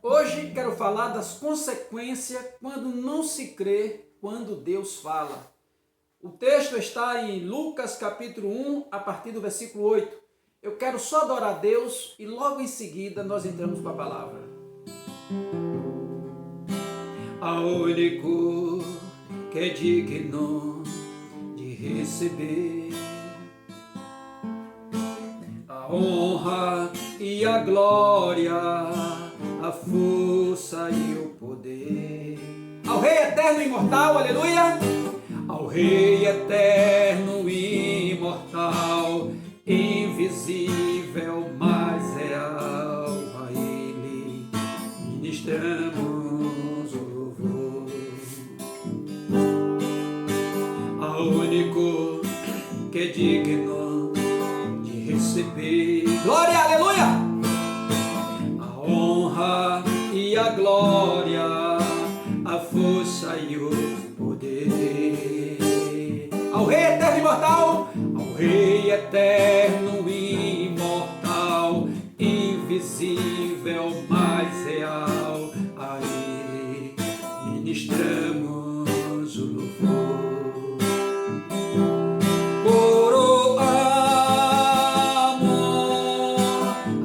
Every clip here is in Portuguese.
Hoje quero falar das consequências quando não se crê quando Deus fala. O texto está em Lucas capítulo 1, a partir do versículo 8. Eu quero só adorar a Deus e logo em seguida nós entramos com a palavra. A único que é digno de receber a honra e a glória, a força e o poder. Ao Rei eterno e imortal, aleluia! Ao Rei eterno e imortal, invisível, mas real, a Ele ministramos o louvor. Ao único que é digno de receber glória, aleluia! A honra e a glória, a força e o poder. Ao Rei eterno e imortal, ao Rei eterno e imortal, invisível, mas real, a Ele ministramos o louvor. Por amor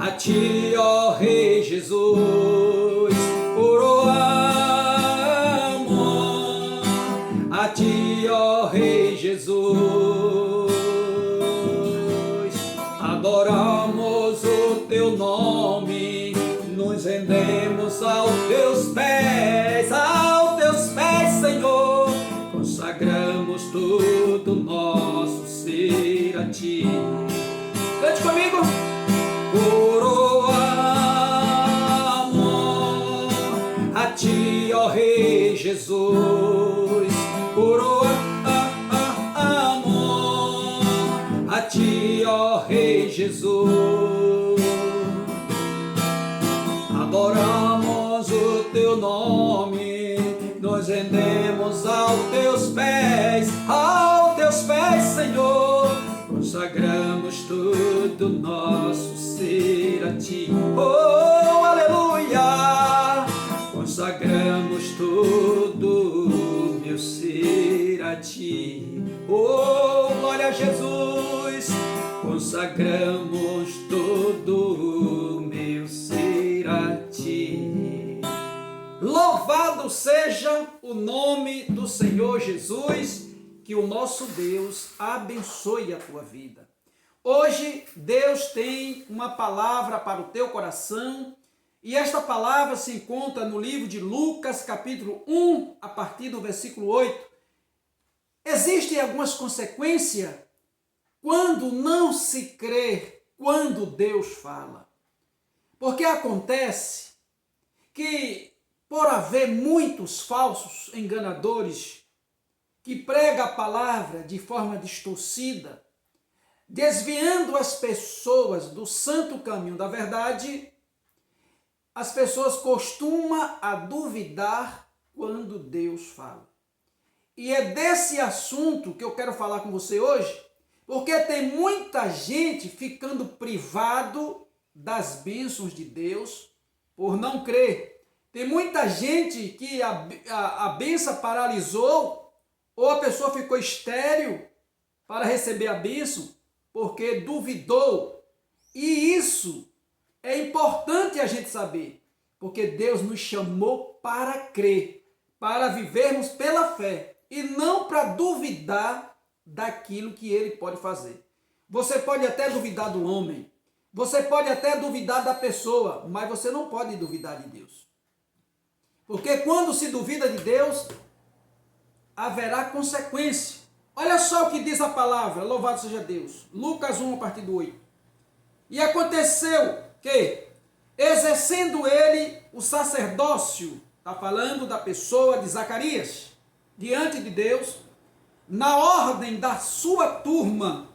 a Ti, ó Rei Jesus, por amor a Ti, ó Rei Jesus, adoramos o Teu nome, nos rendemos aos Teus pés, Senhor, consagramos todo o nosso ser a Ti. Cante comigo. Por amor a Ti, ó Rei Jesus, por amor a Ti, ó Rei Jesus, adoramos o Teu nome, nos rendemos aos Teus pés, Senhor, consagramos todo nosso ser a Ti. Oh, aleluia! Consagramos todo meu ser a Ti. Oh, glória a Jesus! Consagramos todo meu ser a Ti. Louvado seja o nome do Senhor Jesus, que o nosso Deus abençoe a tua vida. Hoje Deus tem uma palavra para o teu coração e esta palavra se encontra no livro de Lucas capítulo 1, a partir do versículo 8. Existem algumas consequências quando não se crê quando Deus fala. Porque acontece que por haver muitos falsos enganadores que pregam a palavra de forma distorcida, desviando as pessoas do santo caminho da verdade, as pessoas costumam a duvidar quando Deus fala. E é desse assunto que eu quero falar com você hoje, porque tem muita gente ficando privado das bênçãos de Deus por não crer. Tem muita gente que a bênção paralisou, ou a pessoa ficou estéril para receber a bênção, porque duvidou. E isso é importante a gente saber, porque Deus nos chamou para crer, para vivermos pela fé, e não para duvidar daquilo que Ele pode fazer. Você pode até duvidar do homem, você pode até duvidar da pessoa, mas você não pode duvidar de Deus. Porque quando se duvida de Deus, haverá consequência. Olha só o que diz a palavra, louvado seja Deus. Lucas 1, a partir do 8. E aconteceu que, exercendo ele o sacerdócio, está falando da pessoa de Zacarias, diante de Deus, na ordem da sua turma,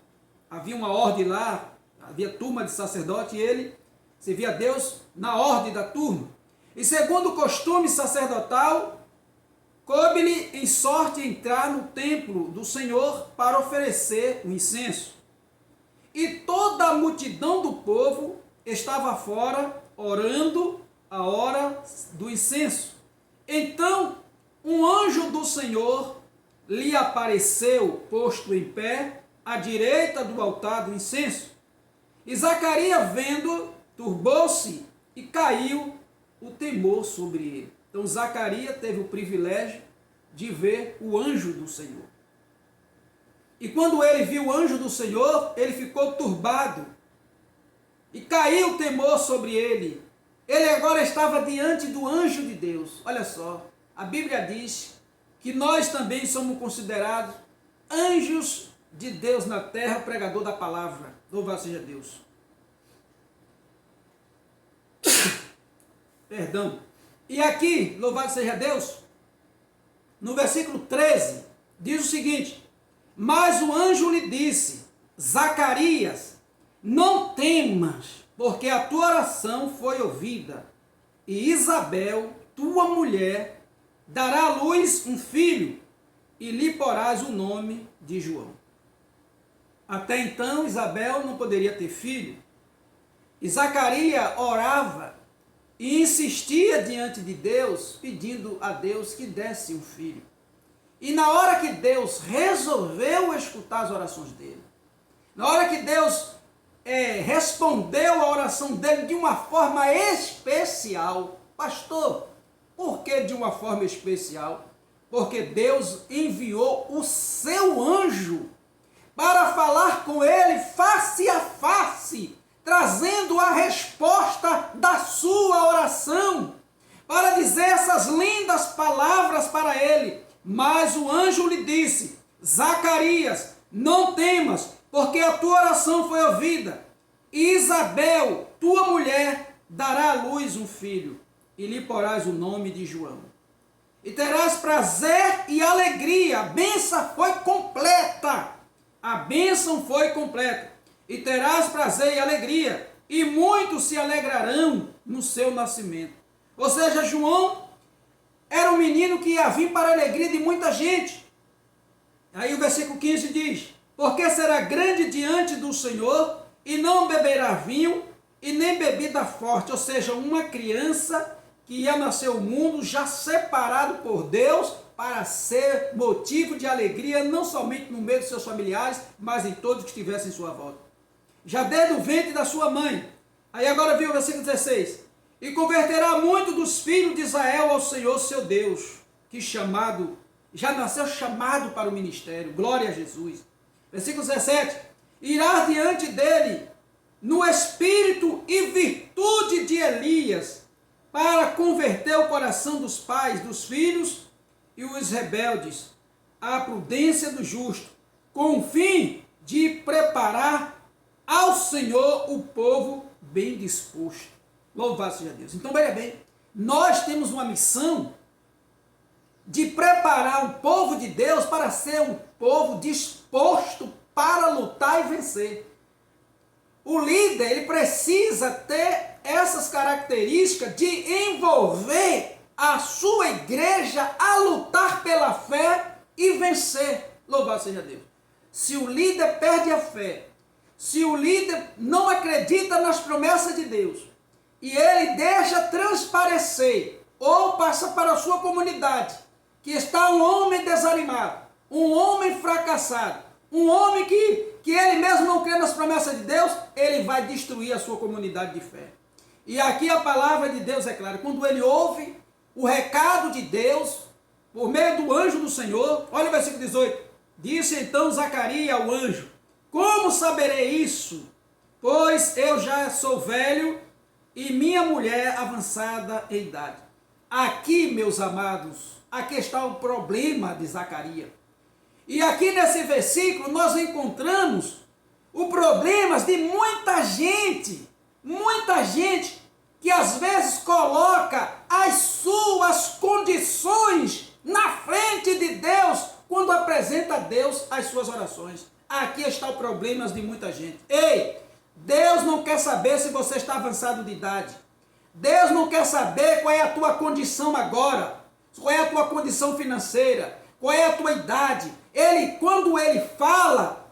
havia uma ordem lá, havia turma de sacerdote, e ele servia a Deus na ordem da turma. E segundo o costume sacerdotal, coube-lhe em sorte entrar no templo do Senhor para oferecer o incenso. E toda a multidão do povo estava fora, orando a hora do incenso. Então um anjo do Senhor lhe apareceu posto em pé à direita do altar do incenso. E Zacarias, vendo, turbou-se e caiu o temor sobre ele. Então Zacarias teve o privilégio de ver o anjo do Senhor. E quando ele viu o anjo do Senhor, ele ficou turbado e caiu o temor sobre ele. Ele agora estava diante do anjo de Deus. Olha só, a Bíblia diz que nós também somos considerados anjos de Deus na terra, pregador da palavra. Louvado seja Deus. Perdão. E aqui, louvado seja Deus, no versículo 13, diz o seguinte: mas o anjo lhe disse, Zacarias, não temas, porque a tua oração foi ouvida, e Isabel, tua mulher, dará à luz um filho, e lhe porás o nome de João. Até então, Isabel não poderia ter filho, e Zacarias orava e insistia diante de Deus, pedindo a Deus que desse um filho. E na hora que Deus resolveu escutar as orações dele, na hora que Deus respondeu a oração dele de uma forma especial, pastor, por que de uma forma especial? Porque Deus enviou o seu anjo para falar com ele face a face, trazendo a resposta da sua oração, para dizer essas lindas palavras para ele. Mas o anjo lhe disse, Zacarias, não temas, porque a tua oração foi ouvida. E Isabel, tua mulher, dará à luz um filho, e lhe porás o nome de João. E terás prazer e alegria. A bênção foi completa. A bênção foi completa. E terás prazer e alegria, e muitos se alegrarão no seu nascimento. Ou seja, João era um menino que ia vir para a alegria de muita gente. Aí o versículo 15 diz, porque será grande diante do Senhor, e não beberá vinho, e nem bebida forte. Ou seja, uma criança que ia nascer ao mundo já separado por Deus, para ser motivo de alegria, não somente no meio dos seus familiares, mas em todos que estivessem em sua volta. Já desde o ventre da sua mãe. Aí agora viu o versículo 16. E converterá muito dos filhos de Israel ao Senhor seu Deus, que chamado, já nasceu chamado para o ministério. Glória a Jesus. Versículo 17. Irá diante dele no espírito e virtude de Elias, para converter o coração dos pais, dos filhos e os rebeldes, à prudência do justo, com o fim de preparar ao Senhor o povo bem disposto. Louvado seja Deus. Então, veja bem, nós temos uma missão de preparar o povo de Deus para ser um povo disposto para lutar e vencer. O líder, ele precisa ter essas características de envolver a sua igreja a lutar pela fé e vencer. Louvado seja Deus. Se o líder perde a fé, se o líder não acredita nas promessas de Deus, e ele deixa transparecer, ou passa para a sua comunidade, que está um homem desanimado, um homem fracassado, um homem que ele mesmo não crê nas promessas de Deus, ele vai destruir a sua comunidade de fé. E aqui a palavra de Deus é clara, quando ele ouve o recado de Deus, por meio do anjo do Senhor, olha o versículo 18, disse então Zacarias ao anjo, como saberei isso? Pois eu já sou velho e minha mulher avançada em idade. Aqui, meus amados, aqui está o problema de Zacarias. E aqui nesse versículo nós encontramos o problema de muita gente que às vezes coloca as suas condições na frente de Deus quando apresenta a Deus as suas orações. Aqui está o problema de muita gente. Ei, Deus não quer saber se você está avançado de idade. Deus não quer saber qual é a tua condição agora, qual é a tua condição financeira, qual é a tua idade. Quando ele fala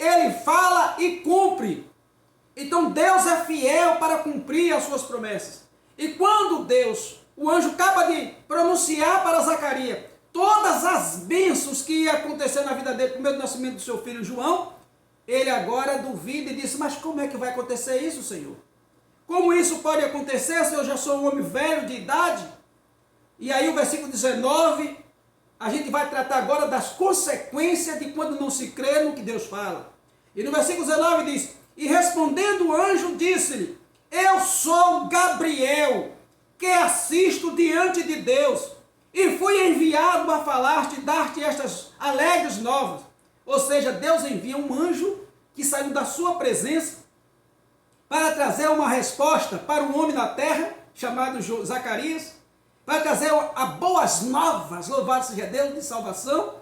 e cumpre. Então Deus é fiel para cumprir as suas promessas. E quando Deus, o anjo acaba de pronunciar para Zacarias todas as bênçãos que ia acontecer na vida dele por meio do nascimento do seu filho João, ele agora duvida e diz: mas como é que vai acontecer isso, Senhor? Como isso pode acontecer se eu já sou um homem velho de idade? E aí o versículo 19, a gente vai tratar agora das consequências de quando não se crê no que Deus fala. E no versículo 19 diz: e respondendo o anjo, disse-lhe: eu sou Gabriel, que assisto diante de Deus, e fui enviado a falar-te e dar-te estas alegres novas. Ou seja, Deus envia um anjo que saiu da sua presença para trazer uma resposta para um homem na terra, chamado Zacarias, para trazer a boas novas, louvado seja Deus, de salvação.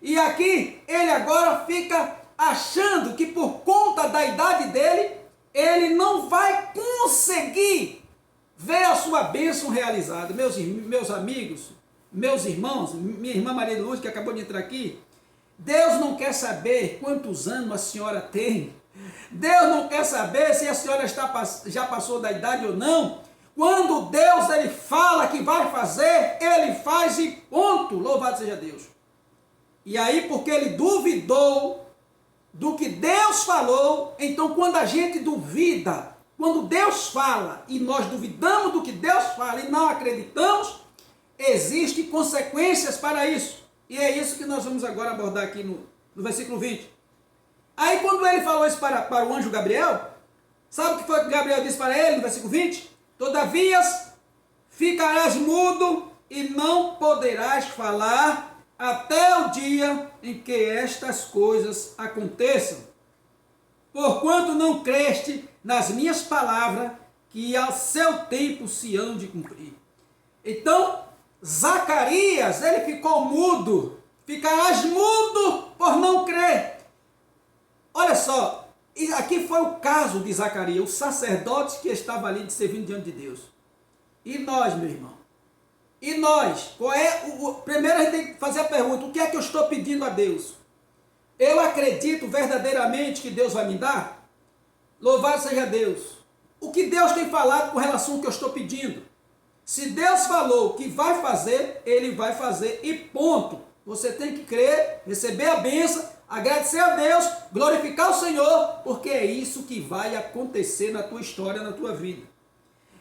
E aqui ele agora fica achando que por conta da idade dele, ele não vai conseguir ver a sua bênção realizada. Meus amigos, meus irmãos, minha irmã Maria de Luz, que acabou de entrar aqui, Deus não quer saber quantos anos a senhora tem. Deus não quer saber se a senhora já passou da idade ou não. Quando Deus ele fala que vai fazer, ele faz e ponto. Louvado seja Deus. E aí, porque ele duvidou do que Deus falou, então quando a gente duvida, quando Deus fala e nós duvidamos do que Deus fala e não acreditamos, existem consequências para isso. E é isso que nós vamos agora abordar aqui no versículo 20. Aí quando ele falou isso para o anjo Gabriel, sabe o que foi que Gabriel disse para ele no versículo 20? Todavia ficarás mudo e não poderás falar até o dia em que estas coisas aconteçam. Porquanto não creste nas minhas palavras, que ao seu tempo se hão de cumprir. Então, Zacarias, ele ficou mudo. Ficarás mudo por não crer. Olha só, aqui foi o caso de Zacarias, o sacerdote que estava ali servindo diante de Deus. E nós, meu irmão? E nós? Primeiro a gente tem que fazer a pergunta: o que é que eu estou pedindo a Deus? Eu acredito verdadeiramente que Deus vai me dar? Louvado seja Deus. O que Deus tem falado com relação ao que eu estou pedindo? Se Deus falou que vai fazer, Ele vai fazer e ponto. Você tem que crer, receber a bênção, agradecer a Deus, glorificar o Senhor, porque é isso que vai acontecer na tua história, na tua vida.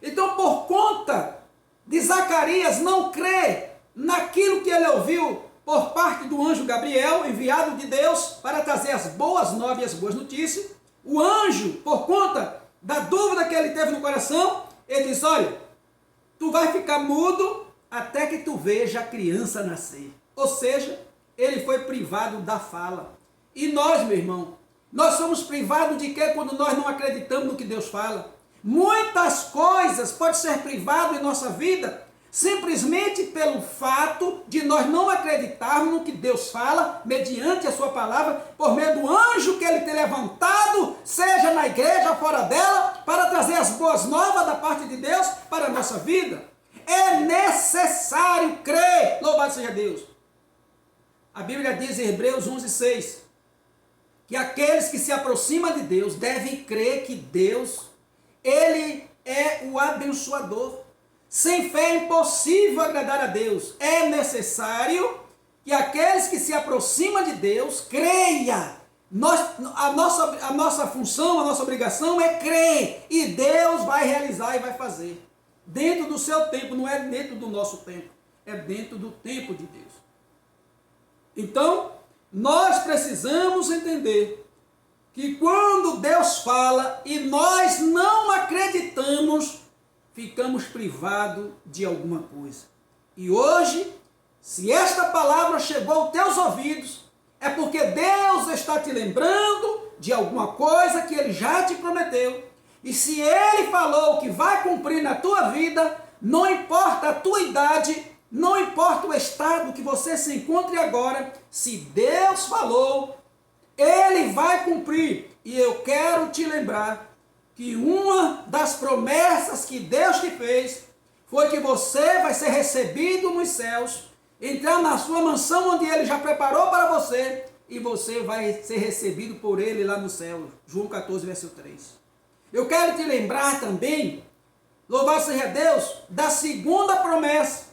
Então, por conta de Zacarias não crer naquilo que ele ouviu por parte do anjo Gabriel, enviado de Deus para trazer as boas novas e as boas notícias, o anjo, por conta da dúvida que ele teve no coração, ele diz: olha, tu vai ficar mudo até que tu veja a criança nascer. Ou seja, ele foi privado da fala. E nós, meu irmão, nós somos privados de quê quando nós não acreditamos no que Deus fala? Muitas coisas podem ser privadas em nossa vida simplesmente pelo fato de nós não acreditarmos no que Deus fala mediante a sua palavra, por meio do anjo que ele tem levantado, seja na igreja ou fora dela, para trazer as boas novas da parte de Deus para a nossa vida. É necessário crer, louvado seja Deus. A Bíblia diz em Hebreus 11:6 que aqueles que se aproximam de Deus devem crer que Deus, Ele é o abençoador. Sem fé é impossível agradar a Deus. É necessário que aqueles que se aproximam de Deus creia. A nossa função, a nossa obrigação é crer. E Deus vai realizar e vai fazer. Dentro do seu tempo, não é dentro do nosso tempo. É dentro do tempo de Deus. Então, nós precisamos entender que quando Deus fala e nós não acreditamos, ficamos privados de alguma coisa. E hoje, se esta palavra chegou aos teus ouvidos, é porque Deus está te lembrando de alguma coisa que Ele já te prometeu. E se Ele falou que vai cumprir na tua vida, não importa a tua idade, não importa o estado que você se encontre agora, se Deus falou, Ele vai cumprir. E eu quero te lembrar que uma das promessas que Deus te fez foi que você vai ser recebido nos céus, entrar na sua mansão onde Ele já preparou para você, e você vai ser recebido por Ele lá no céu. João 14, versículo 3. Eu quero te lembrar também louvado seja Deus, da segunda promessa,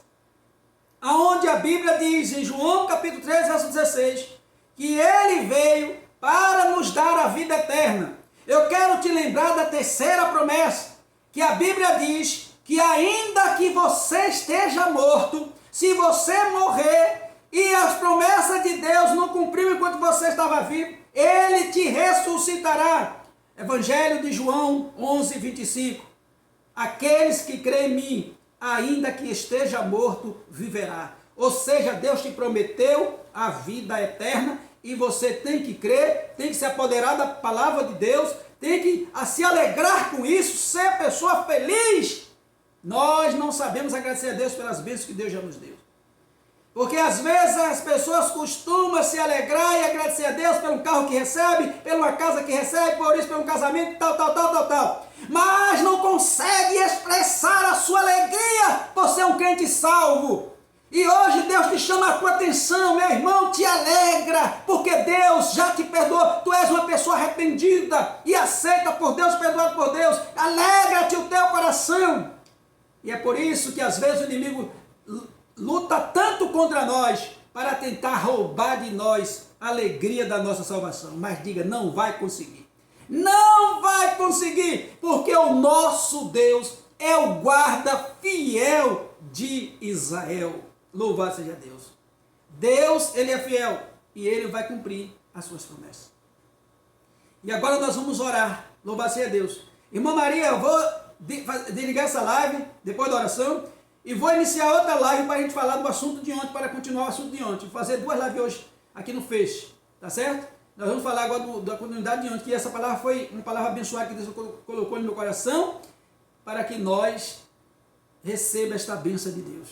aonde a Bíblia diz em João capítulo 3, verso 16, que ele veio para nos dar a vida eterna. Eu quero te lembrar da terceira promessa, que a Bíblia diz que ainda que você esteja morto, se você morrer e as promessas de Deus não cumpriram enquanto você estava vivo, ele te ressuscitará. Evangelho de João 11, 25. Aqueles que creem em mim, ainda que esteja morto, viverá. Ou seja, Deus te prometeu a vida eterna e você tem que crer, tem que se apoderar da palavra de Deus, tem que se alegrar com isso, ser pessoa feliz. Nós não sabemos agradecer a Deus pelas bênçãos que Deus já nos deu. Porque às vezes as pessoas costumam se alegrar e agradecer a Deus pelo carro que recebe, pela casa que recebe, por isso, pelo casamento, tal. Mas não consegue expressar a sua alegria por ser um crente salvo. E hoje Deus te chama a tua atenção, meu irmão, te alegra, porque Deus já te perdoou. Tu és uma pessoa arrependida e aceita por Deus, perdoado por Deus. Alegra-te o teu coração. E é por isso que às vezes o inimigo luta tanto contra nós para tentar roubar de nós a alegria da nossa salvação. Mas diga, não vai conseguir. Não vai conseguir, porque o nosso Deus é o guarda fiel de Israel. Louvado seja Deus. Deus, ele é fiel e ele vai cumprir as suas promessas. E agora nós vamos orar. Louvado seja Deus. Irmã Maria, eu vou desligar essa live depois da oração e vou iniciar outra live para a gente falar do assunto de ontem, para continuar o assunto de ontem. Vou fazer 2 lives hoje aqui no Face, tá certo? Nós vamos falar agora da continuidade de ontem, que essa palavra foi uma palavra abençoada que Deus colocou no meu coração, para que nós recebamos esta bênção de Deus.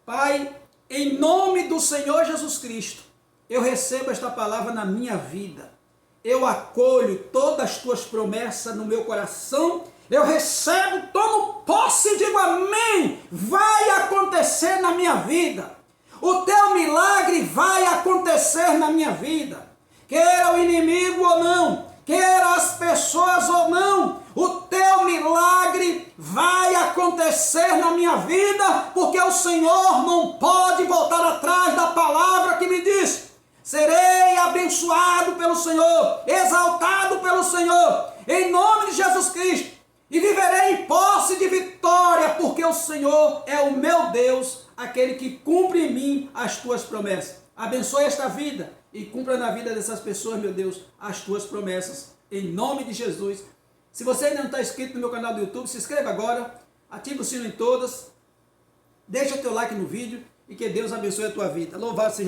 Pai, em nome do Senhor Jesus Cristo, eu recebo esta palavra na minha vida. Eu acolho todas as tuas promessas no meu coração. Eu recebo, tomo posse e digo amém. Vai acontecer na minha vida. O teu milagre vai acontecer na minha vida. Queira o inimigo ou não, queira as pessoas ou não, o teu milagre vai acontecer na minha vida, porque o Senhor não pode voltar atrás da palavra que me diz: serei abençoado pelo Senhor, exaltado pelo Senhor, em nome de Jesus Cristo, e viverei em posse de vitória, porque o Senhor é o meu Deus, aquele que cumpre em mim as tuas promessas. Abençoe esta vida e cumpra na vida dessas pessoas, meu Deus, as tuas promessas, em nome de Jesus. Se você ainda não está inscrito no meu canal do YouTube, se inscreva agora, ative o sino em todas, deixa o teu like no vídeo e que Deus abençoe a tua vida. Louvado seja